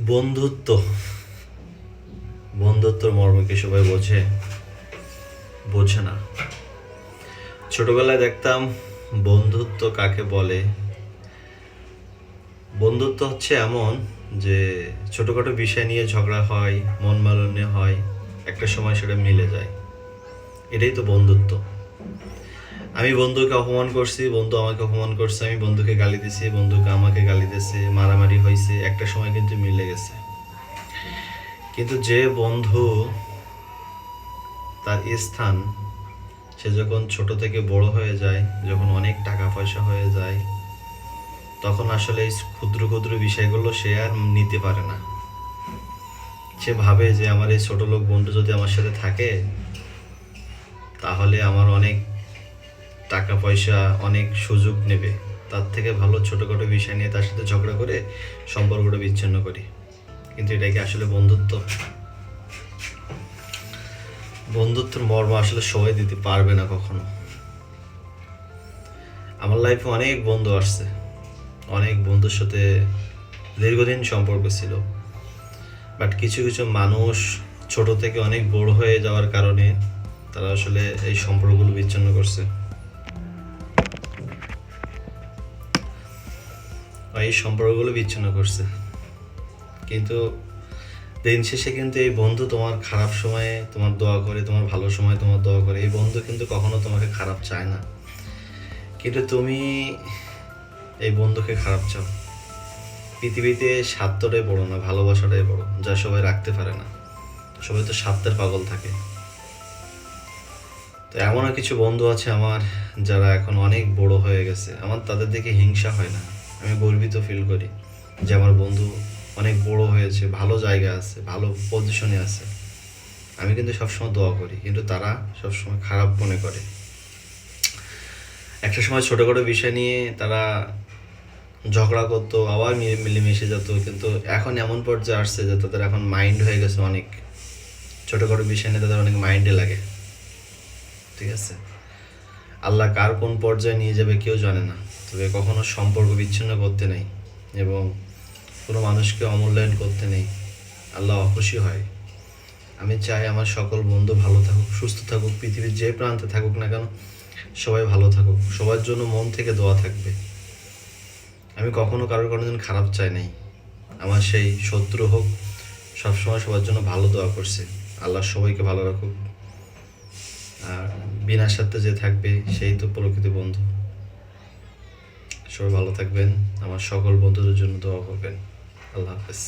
বন্ধুত্ব বন্ধুত্বর মর্ম কি সবাই বোঝে না। ছোটবেলায় দেখতাম বন্ধুত্ব কাকে বলে। বন্ধুত্ব হচ্ছে এমন যে ছোটখাটো বিষয় নিয়ে ঝগড়া হয়, মন মালিন্য হয়, একটা সময় সেটা মিলে যায়। এটাই তো বন্ধুত্ব। আমি বন্ধুকে অপমান করছি, বন্ধু আমাকে অপমান করছে, আমি বন্ধুকে গালি দিছি, বন্ধুকে আমাকে গালি দিছে, মারামারি হয়েছে, একটা সময় কিন্তু মিলে গেছে। কিন্তু যে বন্ধু তার স্থান, সে যখন ছোট থেকে বড় হয়ে যায়, যখন অনেক টাকা পয়সা হয়ে যায়, তখন আসলে এই ক্ষুদ্র ক্ষুদ্র বিষয়গুলো সে আর নিতে পারে না। সে ভাবে যে আমার এই ছোট লোক বন্ধু যদি আমার সাথে থাকে, তাহলে আমার অনেক টাকা পয়সা, অনেক সুযোগ নেবে। তার থেকে ভালো ছোটখাটো বিষয় নিয়ে তার সাথে ঝগড়া করে সম্পর্কটা বিচ্ছিন্ন করি। কিন্তু এটা কি আসলে বন্ধুত্ব? বন্ধুত্বের মর্ম আসলে সবাই দিতে পারবে না কখনো। আমার লাইফে অনেক বন্ধু আসছে, অনেক বন্ধুর সাথে দীর্ঘদিন সম্পর্ক ছিল, বাট কিছু কিছু মানুষ ছোট থেকে অনেক বড় হয়ে যাওয়ার কারণে তারা আসলে এই সম্পর্কগুলো বিচ্ছিন্ন করছে, কিন্তু দিন শেষে কিন্তু এই বন্ধু তোমার খারাপ সময়ে তোমার দোয়া করে, তোমার ভালো সময় তোমার দোয়া করে। এই বন্ধু কিন্তু কখনো তোমাকে খারাপ চায় না, কিন্তু তুমি এই বন্ধুকে খারাপ চাও। পৃথিবীতে স্বার্থটাই বড় না, ভালোবাসাটাই বড়, যা সবাই রাখতে পারে না। সবাই তো স্বার্থের পাগল থাকে। তো এমনও কিছু বন্ধু আছে আমার, যারা এখন অনেক বড় হয়ে গেছে। আমার তাদের দেখে হিংসা হয় না, আমি গর্বিত ফিল করি যে আমার বন্ধু অনেক বড় হয়েছে, ভালো জায়গা আছে, ভালো পজিশনে আছে। আমি কিন্তু সবসময় দোয়া করি, কিন্তু তারা সবসময় খারাপ মনে করে। একটা সময় ছোটোখাটো বিষয় নিয়ে তারা ঝগড়া করতো, আবার মিলেমিশে যেত, কিন্তু এখন এমন পর্যায়ে আসছে যে তাদের এখন মাইন্ড হয়ে গেছে অনেক। ছোটোখাটো বিষয় নিয়ে তাদের অনেক মাইন্ডে লাগে। ঠিক আছে, আল্লাহ কার কোন পর্যায়ে নিয়ে যাবে কেউ জানে না, তবে কখনো সম্পর্ক বিচ্ছিন্ন করতে নেই এবং কোনো মানুষকে অমূল্যায়ন করতে নেই। আল্লাহ অখুশি হয়। আমি চাই আমার সকল বন্ধু ভালো থাকুক, সুস্থ থাকুক, পৃথিবীর যে প্রান্তে থাকুক না কেন সবাই ভালো থাকুক, সবার জন্য মন থেকে দোয়া থাকবে। আমি কখনো কারোর কোনোদিন খারাপ চাই নাই। আমার সেই শত্রু হোক, সবসময় সবার জন্য ভালো দোয়া করছে। আল্লাহ সবাইকে ভালো রাখুক। আর বিনা স্বার্থে যে থাকবে সেই তো প্রকৃত বন্ধু। সবাই ভালো থাকবেন, আমার সকল বন্ধুদের জন্য দোয়া করবেন। আল্লাহ হাফেজ।